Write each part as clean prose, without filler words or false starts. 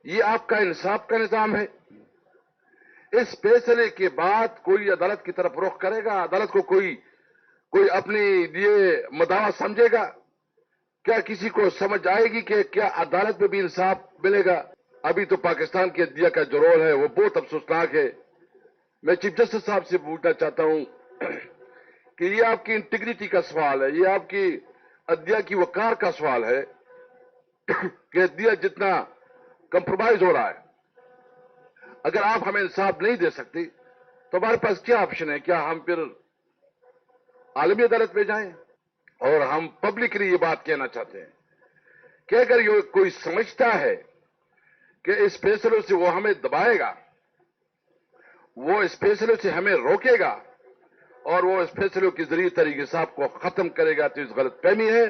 یہ آپ کا انصاف کا نظام ہے؟ اس فیصلے کے بعد کوئی عدالت کی طرف رخ کرے گا؟ عدالت کو کوئی اپنے لیے مداح سمجھے گا؟ کیا کسی کو سمجھ آئے گی کہ کیا عدالت میں بھی انصاف ملے گا؟ ابھی تو پاکستان کی عدلیہ کا جو رول ہے وہ بہت افسوسناک ہے۔ میں چیف جسٹس صاحب سے پوچھنا چاہتا ہوں کہ یہ آپ کی انٹیگریٹی کا سوال ہے، یہ آپ کی عدلیہ کی وقار کا سوال ہے کہ عدلیہ جتنا کمپرومائز ہو رہا ہے، اگر آپ ہمیں انصاف نہیں دے سکتے تو ہمارے پاس کیا آپشن ہے؟ کیا ہم پھر عالمی عدالت میں جائیں؟ اور ہم پبلکلی یہ بات کہنا چاہتے ہیں کہ اگر یہ کوئی سمجھتا ہے کہ اس فیصلوں سے وہ ہمیں دبائے گا، وہ اس فیصلوں سے ہمیں روکے گا اور وہ اس فیصلوں کے ذریعے طریقے صاحب کو ختم کرے گا، تو اس غلط فہمی ہے۔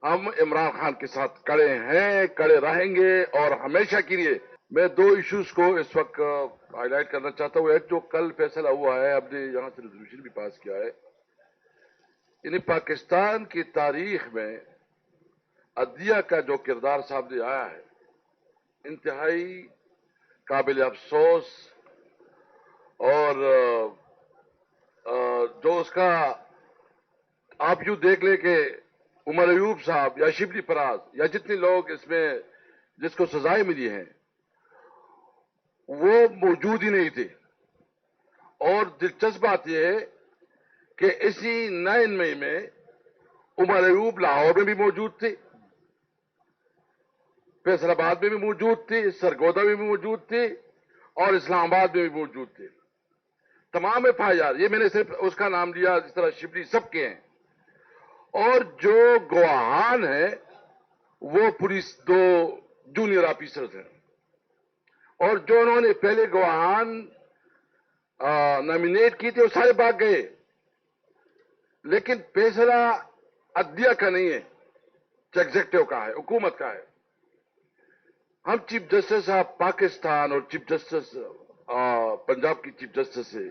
ہم عمران خان کے ساتھ کڑے ہیں، کڑے رہیں گے اور ہمیشہ کے لیے۔ میں دو ایشوز کو اس وقت ہائی لائٹ کرنا چاہتا ہوں۔ ایک جو کل فیصلہ ہوا ہے، ہم نے یہاں سے ریزولوشن بھی پاس کیا ہے، یعنی پاکستان کی تاریخ میں عدلیہ کا جو کردار سامنے آیا ہے، انتہائی قابل افسوس، اور جو اس کا آپ یوں دیکھ لیں کہ عمر ایوب صاحب یا شبلی فراز یا جتنے لوگ اس میں جس کو سزائیں ملی ہیں وہ موجود ہی نہیں تھے۔ اور دلچسپ بات یہ ہے کہ اسی 9 مئی میں عمر ایوب لاہور میں بھی موجود تھے، فیصل آباد میں بھی موجود تھے، سرگودا میں بھی موجود تھے اور اسلام آباد میں بھی موجود تھے۔ تمام FIR، یہ میں نے صرف اس کا نام لیا، جس طرح شبلی سب کے ہیں، اور جو گواہان ہیں وہ پولیس 2 جونیئر آفیسرز ہیں، اور جو انہوں نے پہلے گواہان نامینیٹ کی تھے وہ سارے بھاگ گئے۔ لیکن فیصلہ عدلیہ کا نہیں ہے، ایگزیکٹو کا ہے، حکومت کا ہے۔ ہم چیف جسٹس آف پاکستان اور چیف جسٹس پنجاب کی چیف جسٹس سے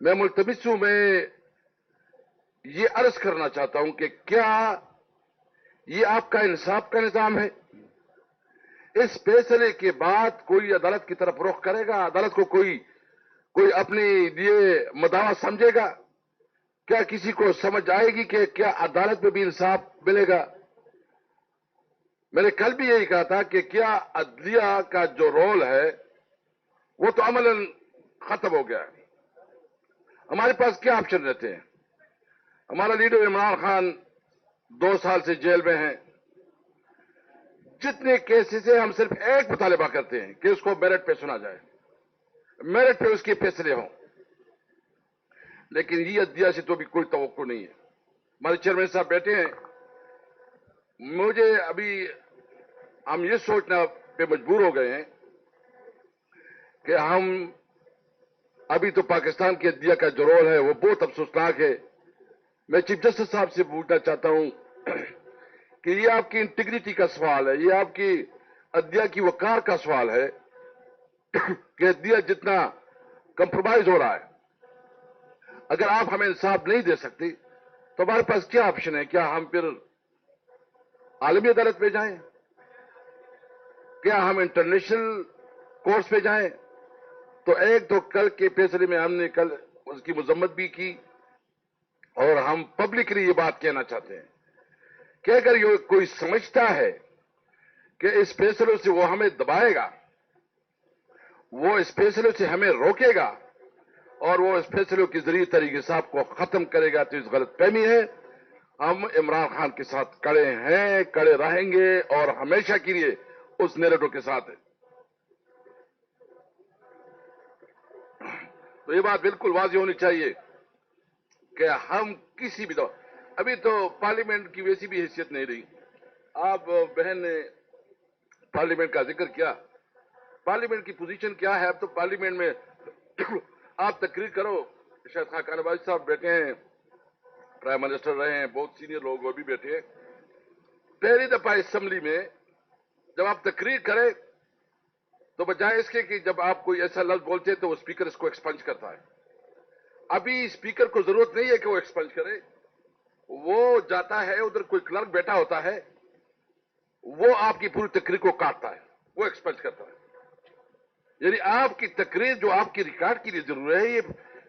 میں ملتمس ہوں، میں یہ عرض کرنا چاہتا ہوں کہ کیا یہ آپ کا انصاف کا نظام ہے؟ اس فیصلے کے بعد کوئی عدالت کی طرف رخ کرے گا؟ عدالت کو کوئی اپنے لیے مداح سمجھے گا؟ کیا کسی کو سمجھ آئے گی کہ کیا عدالت میں بھی انصاف ملے گا؟ میں نے کل بھی یہی کہا تھا کہ کیا عدلیہ کا جو رول ہے وہ تو عملاً ختم ہو گیا ہے۔ ہمارے پاس کیا آپشن رہتے ہیں؟ ہمارا لیڈر عمران خان 2 سال سے جیل میں ہیں۔ جتنے کیسز ہیں ہم صرف ایک مطالبہ کرتے ہیں کہ اس کو میرٹ پہ سنا جائے، میرٹ پہ اس کے فیصلے ہوں، لیکن یہ عدلیہ سے تو بھی کوئی توقع نہیں ہے۔ ہمارے چیئرمین صاحب بیٹھے ہیں، مجھے ابھی ہم یہ سوچنا پہ مجبور ہو گئے ہیں کہ ہم ابھی تو پاکستان کی عدلیہ کا جو رول ہے وہ بہت افسوسناک ہے۔ میں چیف جسٹس صاحب سے پوچھنا چاہتا ہوں کہ یہ آپ کی انٹیگریٹی کا سوال ہے، یہ آپ کی عدلیہ کی وقار کا سوال ہے کہ عدلیہ جتنا کمپرومائز ہو رہا ہے، اگر آپ ہمیں انصاف نہیں دے سکتے تو ہمارے پاس کیا آپشن ہے؟ کیا ہم پھر عالمی عدالت میں جائیں؟ کیا ہم انٹرنیشنل کورٹس پہ جائیں؟ تو ایک تو کل کے فیصلے میں ہم نے کل اس کی مذمت بھی کی، اور ہم پبلکلی یہ بات کہنا چاہتے ہیں کہ اگر یہ کوئی سمجھتا ہے کہ اس فیصلوں سے وہ ہمیں دبائے گا، وہ اس فیصلوں سے ہمیں روکے گا اور وہ اس فیصلوں کے ذریعے طریقے صاحب کو ختم کرے گا، تو اس غلط فہمی ہے۔ ہم عمران خان کے ساتھ کڑے ہیں، کڑے رہیں گے اور ہمیشہ کے لیے اس نیریٹو کے ساتھ ہیں۔ تو یہ بات بالکل واضح ہونی چاہیے کہ ہم کسی بھی دور، ابھی تو پارلیمنٹ کی ویسی بھی حیثیت نہیں رہی۔ آپ بہن نے پارلیمنٹ کا ذکر کیا، پارلیمنٹ کی پوزیشن کیا ہے؟ اب تو پارلیمنٹ میں آپ تقریر کرو، شاید خاقان آبادی صاحب بیٹھے ہیں، پرائم منسٹر رہے ہیں، بہت سینئر لوگ وہ بھی بیٹھے ہیں۔ پہلی دفعہ اسمبلی میں جب آپ تقریر کریں تو بجائے اس کے کہ جب آپ کوئی ایسا لفظ بولتے ہیں تو وہ اسپیکر اس کو ایکسپنج کرتا ہے۔ ابھی اسپیکر کو ضرورت نہیں ہے کہ وہ ایکسپنج کرے، وہ جاتا ہے، ادھر کوئی کلرک بیٹھا ہوتا ہے، وہ آپ کی پوری تقریر کو کاٹتا ہے, وہ ایکسپنس کرتا ہے. یعنی آپ کی تقریر جو آپ کی ریکارڈ کے لیے ضروری ہے,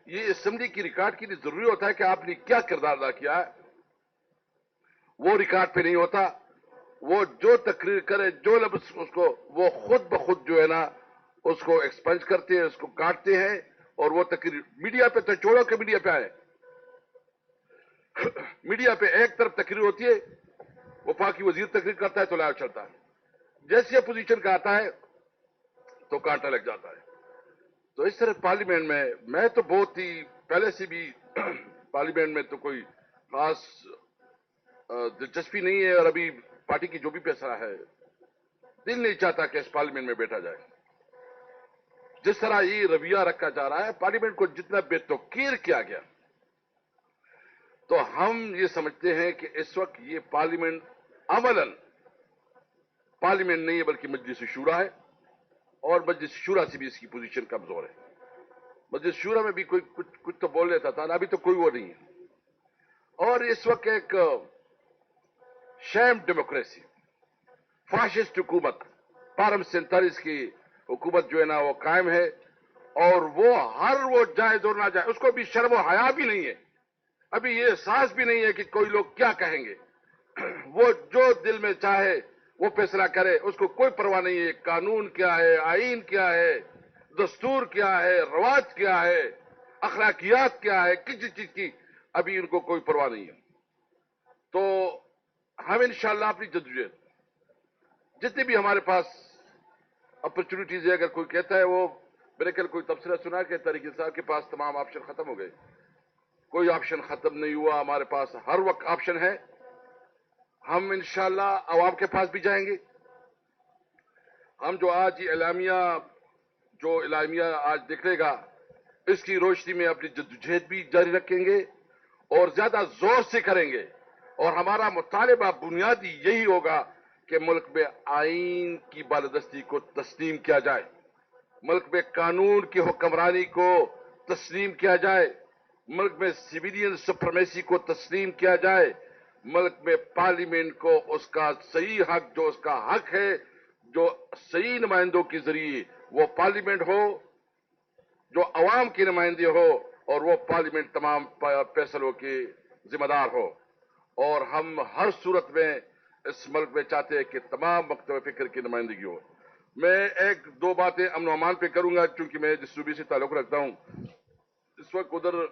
یہ اسمبلی کی ریکارڈ کے لیے ضروری ہوتا ہے کہ آپ نے کیا کردار ادا کیا ہے, وہ ریکارڈ پہ نہیں ہوتا. وہ جو تقریر کرے, جو لفظ اس کو, وہ خود بخود جو ہے نا اس کو ایکسپنس کرتے ہیں, اس کو کاٹتے ہیں, اور وہ تقریر میڈیا پہ تو چھوڑو کہ میڈیا پہ آئے. میڈیا پہ ایک طرف تقریر ہوتی ہے, وفاقی وزیر تقریر کرتا ہے تو لائیو چلتا ہے, جیسی اپوزیشن کا آتا ہے تو کانٹا لگ جاتا ہے. تو اس طرح پارلیمنٹ میں تو بہت ہی پہلے سے بھی پارلیمنٹ میں تو کوئی خاص دلچسپی نہیں ہے, اور ابھی پارٹی کی جو بھی فیصلہ ہے دل نہیں چاہتا کہ اس پارلیمنٹ میں بیٹھا جائے. جس طرح یہ رویہ رکھا جا رہا ہے, پارلیمنٹ کو جتنا بے توقیر کیا گیا, تو ہم یہ سمجھتے ہیں کہ اس وقت یہ پارلیمنٹ عملاً پارلیمنٹ نہیں ہے بلکہ مجلس شورا ہے, اور مجلس شورا سے بھی اس کی پوزیشن کمزور ہے. مجلس شورا میں بھی کوئی کچھ تو بول لیتا تھا, ابھی تو کوئی وہ نہیں ہے. اور اس وقت ایک شیم ڈیموکریسی, فاشسٹ حکومت, پارم 47 کی حکومت جو ہے نا وہ قائم ہے, اور وہ جائز اور نہ جائز, اس کو بھی شرم و حیا بھی نہیں ہے, ابھی یہ احساس بھی نہیں ہے کہ کوئی لوگ کیا کہیں گے. وہ جو دل میں چاہے وہ فیصلہ کرے, اس کو کوئی پرواہ نہیں ہے قانون کیا ہے, آئین کیا ہے, دستور کیا ہے, رواج کیا ہے, اخلاقیات کیا ہے, کسی چیز کی ابھی ان کو کوئی پرواہ نہیں ہے. تو ہم انشاءاللہ اپنی جدوجہد جتنی بھی ہمارے پاس اپرچونٹیز ہے, اگر کوئی کہتا ہے وہ میرے کل کوئی تبصرہ سنا کہ طارق صاحب کے پاس تمام آپشن ختم ہو گئے, کوئی آپشن ختم نہیں ہوا, ہمارے پاس ہر وقت آپشن ہے. ہم انشاءاللہ عوام کے پاس بھی جائیں گے. ہم جو آج اعلامیہ آج نکلے گا, اس کی روشنی میں اپنی جدوجہد بھی جاری رکھیں گے, اور زیادہ زور سے کریں گے. اور ہمارا مطالبہ بنیادی یہی ہوگا کہ ملک میں آئین کی بالادستی کو تسلیم کیا جائے, ملک میں قانون کی حکمرانی کو تسلیم کیا جائے, ملک میں سویلین سپریمیسی کو تسلیم کیا جائے, ملک میں پارلیمنٹ کو اس کا صحیح حق, جو اس کا حق ہے, جو صحیح نمائندوں کے ذریعے وہ پارلیمنٹ ہو, جو عوام کی نمائندے ہو, اور وہ پارلیمنٹ تمام فیصلوں کے ذمہ دار ہو. اور ہم ہر صورت میں اس ملک میں چاہتے ہیں کہ تمام مکتب فکر کی نمائندگی ہو. میں ایک دو باتیں امن و امان پہ کروں گا, چونکہ میں جس صوبے سے تعلق رکھتا ہوں, اس وقت ادھر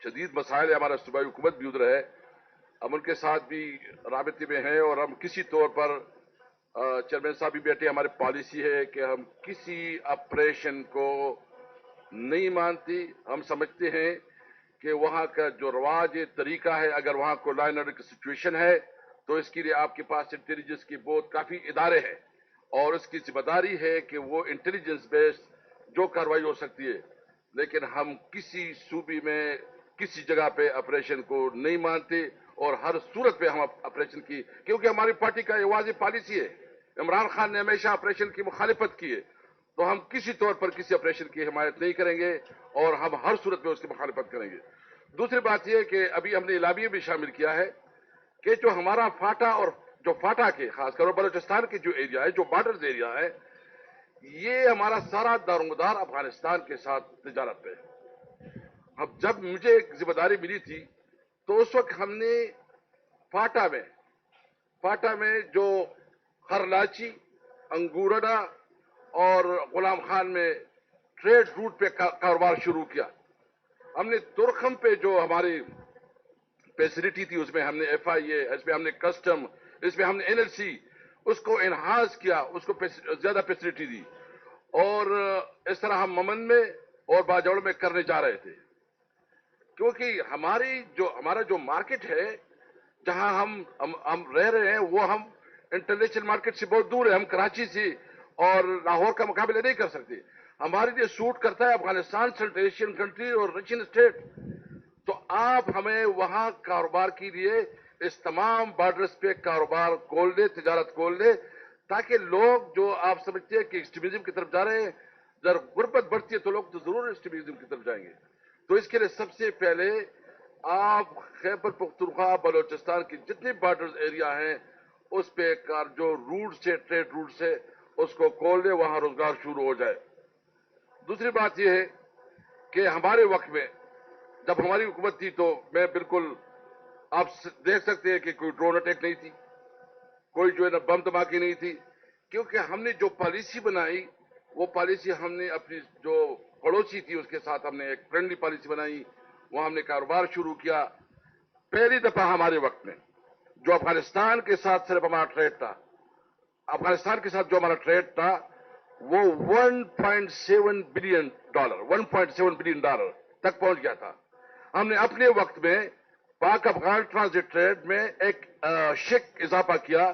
شدید مسائل ہے, ہمارا صوبائی حکومت بھی ادھر ہے, ہم ان کے ساتھ بھی رابطے میں ہیں, اور ہم کسی طور پر چیئرمین صاحب بھی بیٹھے, ہماری پالیسی ہے کہ ہم کسی آپریشن کو نہیں مانتی. ہم سمجھتے ہیں کہ وہاں کا جو رواج طریقہ ہے, اگر وہاں کو لا اینڈ آرڈر کی سچویشن ہے تو اس کے لیے آپ کے پاس انٹیلیجنس کی بہت کافی ادارے ہیں, اور اس کی ذمہ داری ہے کہ وہ انٹیلیجنس بیسڈ جو کارروائی ہو سکتی ہے. لیکن ہم کسی صوبے میں کسی جگہ پہ آپریشن کو نہیں مانتے, اور ہر صورت پہ ہم آپریشن کی, کیونکہ ہماری پارٹی کا یہ واضح پالیسی ہے. عمران خان نے ہمیشہ آپریشن کی مخالفت کی ہے, تو ہم کسی طور پر کسی آپریشن کی حمایت نہیں کریں گے, اور ہم ہر صورت میں اس کی مخالفت کریں گے. دوسری بات یہ ہے کہ ابھی ہم نے اعلامیہ بھی شامل کیا ہے کہ جو ہمارا فاٹا, اور جو فاٹا کے خاص کر بلوچستان کے جو ایریا ہے, جو بارڈرز ایریا ہے, یہ ہمارا سارا دارومدار افغانستان کے ساتھ تجارت پہ. اب جب مجھے ایک ذمہ داری ملی تھی تو اس وقت ہم نے فاٹا میں جو خرلاچی, انگورنا اور غلام خان میں ٹریڈ روٹ پہ کاروبار شروع کیا. ہم نے ترخم پہ جو ہماری فیسلٹی تھی, اس میں ہم نے ایف آئی اے, اس میں ہم نے کسٹم, اس میں ہم نے این ایل سی, اس کو انہانس کیا, اس کو زیادہ فیسلٹی دی. اور اس طرح ہم ممن میں اور باجوڑ میں کرنے جا رہے تھے, کیونکہ ہمارا جو مارکیٹ ہے جہاں ہم رہ رہے ہیں, وہ ہم انٹرنیشنل مارکیٹ سے بہت دور ہے. ہم کراچی سے اور لاہور کا مقابلہ نہیں کر سکتے. ہمارے لیے سوٹ کرتا ہے افغانستان, سنٹرل ایشین کنٹری اور رشین اسٹیٹ. تو آپ ہمیں وہاں کاروبار کے لیے اس تمام بارڈرز پہ کاروبار کھول دے, تجارت کھول دے, تاکہ لوگ جو آپ سمجھتے ہیں کہ ایکسٹریمزم کی طرف جا رہے ہیں, جب غربت بڑھتی ہے تو لوگ تو ضرور ایکسٹریمزم کی طرف جائیں گے. تو اس کے لیے سب سے پہلے آپ خیبر پختونخوا بلوچستان کے جتنے بارڈرز ایریا ہیں اس پہ جو روٹ سے ٹریڈ روٹ سے اس کو کھول دے, وہاں روزگار شروع ہو جائے. دوسری بات یہ ہے کہ ہمارے وقت میں جب ہماری حکومت تھی تو میں بالکل آپ دیکھ سکتے ہیں کہ کوئی ڈرون اٹیک نہیں تھی, کوئی جو ہے نا بم دھماکے نہیں تھی, کیونکہ ہم نے جو پالیسی بنائی وہ پالیسی ہم نے اپنی جو پڑوسی تھی اس کے ساتھ ہم نے ایک فرینڈلی پالیسی بنائی, وہاں ہم نے کاروبار شروع کیا. پہلی دفعہ ہمارے وقت میں جو افغانستان کے ساتھ صرف ہمارا ٹریڈ تھا, افغانستان کے ساتھ جو ہمارا ٹریڈ تھا وہ $1.7 بلین 1.7 بلین ڈالر تک پہنچ گیا تھا. ہم نے اپنے وقت میں پاک افغان ٹرانزٹ ٹریڈ میں ایک شک اضافہ کیا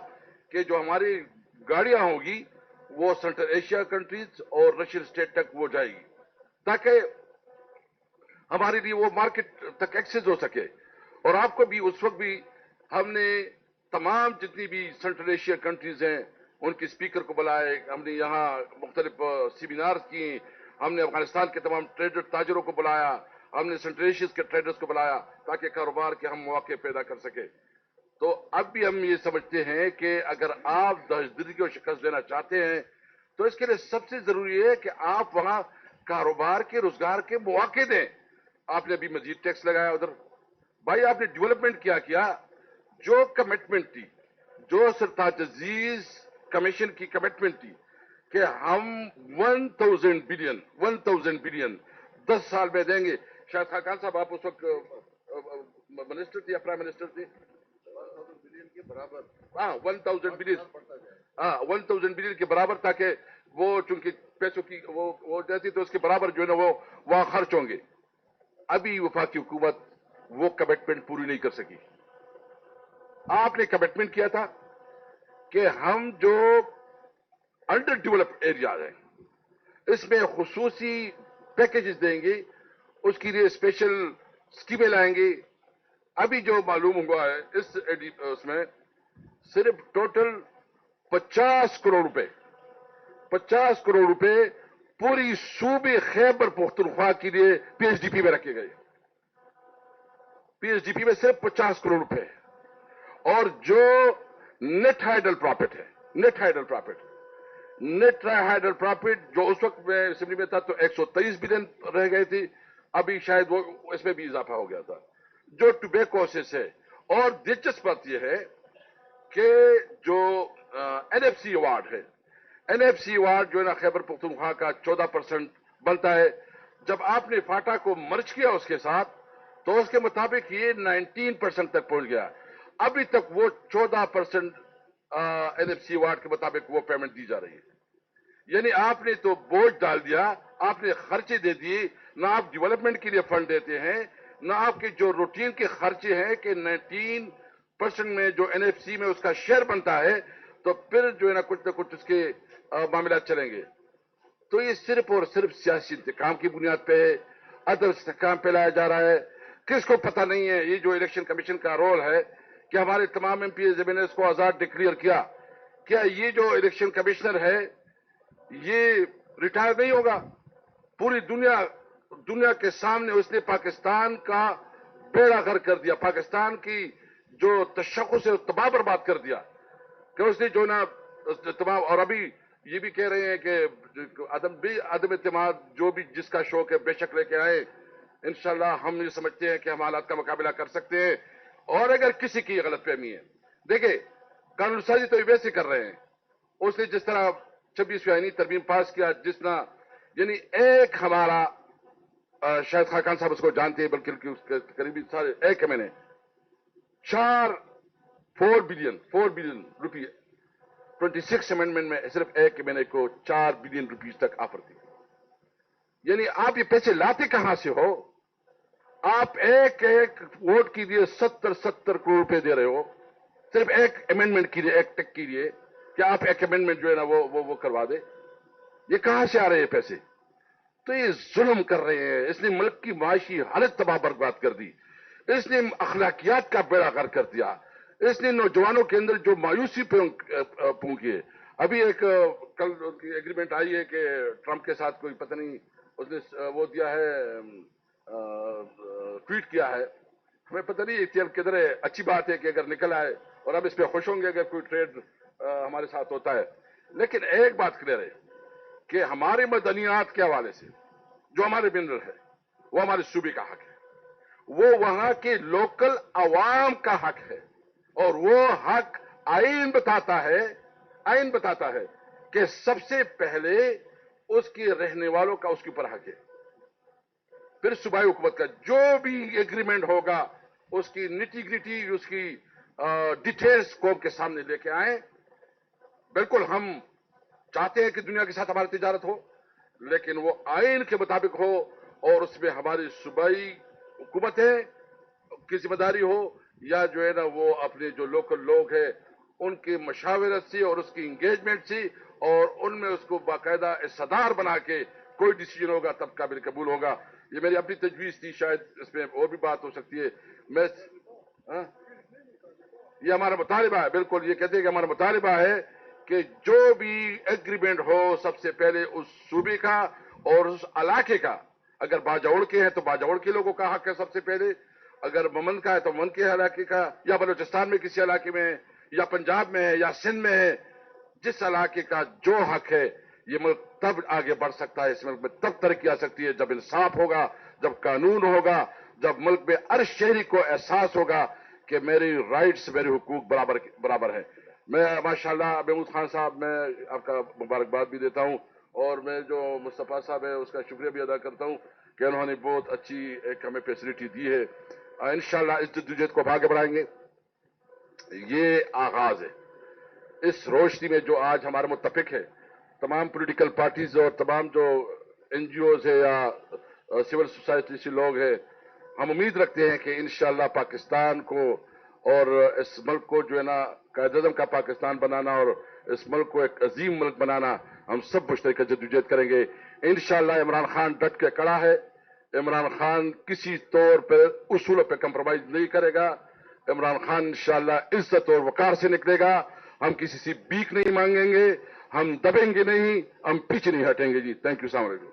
کہ جو ہماری گاڑیاں ہوں گی وہ سینٹرل ایشیا کنٹریز اور رشین اسٹیٹ تک وہ جائے گی, تاکہ ہمارے لیے وہ مارکیٹ تک ایکسس ہو سکے. اور آپ کو بھی اس وقت بھی ہم نے تمام جتنی بھی سینٹرل ایشیا کنٹریز ہیں ان کے اسپیکر کو بلائے, ہم نے یہاں مختلف سیمینار کی, ہم نے افغانستان کے تمام ٹریڈر تاجروں کو بلایا, ہم نے سینٹرل ایشیا کے ٹریڈرز کو بلایا تاکہ کاروبار کے ہم مواقع پیدا کر سکیں. تو اب بھی ہم یہ سمجھتے ہیں کہ اگر آپ دہشت گردی کو شکست دینا چاہتے ہیں تو اس کے لیے سب سے ضروری ہے کہ آپ وہاں کاروبار کے روزگار کے مواقع دیں. آپ نے ابھی مزید ٹیکس لگایا ادھر, بھائی آپ نے ڈیولپمنٹ کیا جو کمٹمنٹ تھی, جو سرتاج عزیز کمیشن کی کمٹمنٹ تھی کہ ہم 1000 بلین 10 سال میں دیں گے. شاید خاقان صاحب آپ اس وقت منسٹر تھے یا پرائم منسٹر تھے, 1000 بلین کے برابر, 1000 بلین, 1000 بلین کے برابر, تاکہ وہ چونکہ پیسوں کی وہ جاتی تو اس کے برابر جو ہے نا وہ وہاں خرچ ہوں گے. ابھی وفاقی حکومت وہ کمٹمنٹ پوری نہیں کر سکی. آپ نے کمٹمنٹ کیا تھا کہ ہم جو انڈر ڈیولپڈ ایریاز ہیں اس میں خصوصی پیکیجز دیں گے, اس کے لیے اسپیشل اسکیمیں لائیں گے. ابھی جو معلوم ہوا ہے اس میں صرف ٹوٹل 50 کروڑ روپے پوری صوبے خیبر پختونخوا کے لیے پی ایچ ڈی پی میں رکھے گئے. پی ایچ ڈی پی میں صرف 50 کروڑ روپے, اور جو نیٹ ہائیڈل پراپرٹ جو اس وقت میں اسمبلی میں تھا تو 123 بلین رہ گئے تھی, ابھی شاید وہ اس میں بھی اضافہ ہو گیا تھا. جو ٹوبیکو سے ہے, اور دلچسپ بات یہ ہے کہ جو این ایف سی ایوارڈ ہے, این ایف سی ایوارڈ جو ہے نا خیبر پختونخوا کا 14% بنتا ہے. جب آپ نے فاٹا کو مرج کیا اس کے ساتھ تو اس کے مطابق یہ 19% تک پہنچ گیا. ابھی تک وہ 14% این ایف سی ایوارڈ کے مطابق وہ پیمنٹ دی جا رہی ہے. یعنی آپ نے تو بوجھ ڈال دیا, آپ نے خرچے دے دیے, نہ آپ ڈیولپمنٹ کے لیے فنڈ دیتے ہیں, نہ آپ کے جو روٹین کے خرچے ہیں کہ 19% میں جو این ایف سی میں اس کا شیئر بنتا ہے, تو پھر جو ہے نا کچھ اس کے معاملات چلیں گے. تو یہ صرف اور صرف سیاسی انتقام کی بنیاد پہ ہے, عدل استحکام پہ لایا جا رہا ہے. کس کو پتہ نہیں ہے یہ جو الیکشن کمیشن کا رول ہے کہ ہمارے تمام ایم پی ایز اس کو آزاد ڈکلیئر کیا, کیا یہ جو الیکشن کمشنر ہے یہ ریٹائر نہیں ہوگا؟ پوری دنیا کے سامنے اس نے پاکستان کا بیڑا غرق کر دیا, پاکستان کی جو تشخص ہے تباہ برباد کر دیا کہ اس نے جو نا تمام. اور ابھی یہ بھی کہہ رہے ہیں کہ عدم اعتماد جو بھی جس کا شوق ہے بے شک لے کے آئے. انشاءاللہ ہم یہ سمجھتے ہیں کہ ہم حالات کا مقابلہ کر سکتے ہیں. اور اگر کسی کی غلط فہمی ہے, دیکھیں قانون سازی تو یہ ویسے کر رہے ہیں, اس نے جس طرح 26ویں آئینی ترمیم پاس کیا, جس طرح یعنی ایک ہمارا شاید خاقان صاحب اس کو جانتے ہیں بلکہ اس کے قریبی سارے ایک ہے, میں نے 4 بلین روپیے 26 امینڈمنٹ میں صرف ایک میں نے کو 4 بلین روپیز تک آفر دی. یعنی آپ یہ پیسے لاتے کہاں سے ہو؟ آپ ایک ووٹ کے لیے 70 کروڑ روپے دے رہے ہو, صرف ایک امینڈمنٹ کے لیے, ایک ٹک کے لیے, کہ آپ ایک امینڈمنٹ جو ہے نا وہ کروا دے. یہ کہاں سے آ رہے ہیں پیسے؟ تو یہ ظلم کر رہے ہیں. اس نے ملک کی معاشی حالت تباہ برباد کر دی, اس نے اخلاقیات کا بیڑا غرق کر دیا, اس نے نوجوانوں کے اندر جو مایوسی پونکی ہے. ابھی ایک کل ایگریمنٹ آئی ہے کہ ٹرمپ کے ساتھ کوئی پتہ نہیں اس نے وہ دیا ہے, ٹویٹ کیا ہے ہمیں پتہ نہیں یہ تیل کدھر ہے. اچھی بات ہے کہ اگر نکل آئے اور ہم اس پہ خوش ہوں گے اگر کوئی ٹریڈ ہمارے ساتھ ہوتا ہے. لیکن ایک بات کلیئر ہے کہ ہمارے مدنیات کے حوالے سے جو ہمارے منرل ہے وہ ہمارے صوبے کا حق ہے, وہ وہاں کے لوکل عوام کا حق ہے, اور وہ حق آئین بتاتا ہے کہ سب سے پہلے اس کے رہنے والوں کا اس کے اوپر حق ہے. پھر صوبائی حکومت کا جو بھی ایگریمنٹ ہوگا اس کی نٹی گریٹی, اس کی ڈیٹیلز قوم کے سامنے لے کے آئیں. بالکل ہم چاہتے ہیں کہ دنیا کے ساتھ ہماری تجارت ہو, لیکن وہ آئین کے مطابق ہو, اور اس میں ہماری صوبائی حکومتیں کی ذمہ داری ہو, یا جو ہے نا وہ اپنے جو لوکل لوگ ہیں ان کی مشاورت سے اور اس کی انگیجمنٹ سے, اور ان میں اس کو باقاعدہ صدار بنا کے کوئی ڈیسیجن ہوگا تب قابل قبول ہوگا. یہ میری اپنی تجویز تھی, شاید اس میں اور بھی بات ہو سکتی ہے. یہ ہمارا مطالبہ ہے, بالکل یہ کہتے ہیں کہ ہمارا مطالبہ ہے کہ جو بھی ایگریمنٹ ہو سب سے پہلے اس صوبے کا اور اس علاقے کا. اگر باجوڑ کے ہیں تو باجوڑ کے لوگوں کا حق ہے سب سے پہلے, اگر ممن کا ہے تو ممن کے علاقے کا, یا بلوچستان میں کسی علاقے میں ہے, یا پنجاب میں ہے, یا سندھ میں ہے, جس علاقے کا جو حق ہے. یہ ملک تب آگے بڑھ سکتا ہے, اس ملک میں تب ترقی آ سکتی ہے جب انصاف ہوگا, جب قانون ہوگا, جب ملک میں ہر شہری کو احساس ہوگا کہ میری رائٹس, میرے حقوق برابر ہیں. میں ماشاءاللہ محمود خان صاحب, میں آپ کا مبارکباد بھی دیتا ہوں, اور میں جو مصطفیٰ صاحب ہے اس کا شکریہ بھی ادا کرتا ہوں کہ انہوں نے بہت اچھی ایک ہمیں فیسلٹی دی ہے. انشاءاللہ اس جدوجہد کو آگے بڑھائیں گے. یہ آغاز ہے. اس روشنی میں جو آج ہمارے متفق ہے تمام پولیٹیکل پارٹیز اور تمام جو این جی اوز ہے یا سول سوسائٹی سے لوگ ہیں, ہم امید رکھتے ہیں کہ انشاءاللہ پاکستان کو اور اس ملک کو جو ہے نا قائد اعظم کا پاکستان بنانا اور اس ملک کو ایک عظیم ملک بنانا ہم سب مشترکہ جدوجہد کریں گے. انشاءاللہ عمران خان ڈٹ کے کڑا ہے. عمران خان کسی طور پہ اصولوں پہ کمپرومائز نہیں کرے گا. عمران خان انشاءاللہ عزت اور وقار سے نکلے گا. ہم کسی سے بھیک نہیں مانگیں گے, ہم دبیں گے نہیں, ہم پیچھے نہیں ہٹیں گے. جی تھینک یو, السلام علیکم.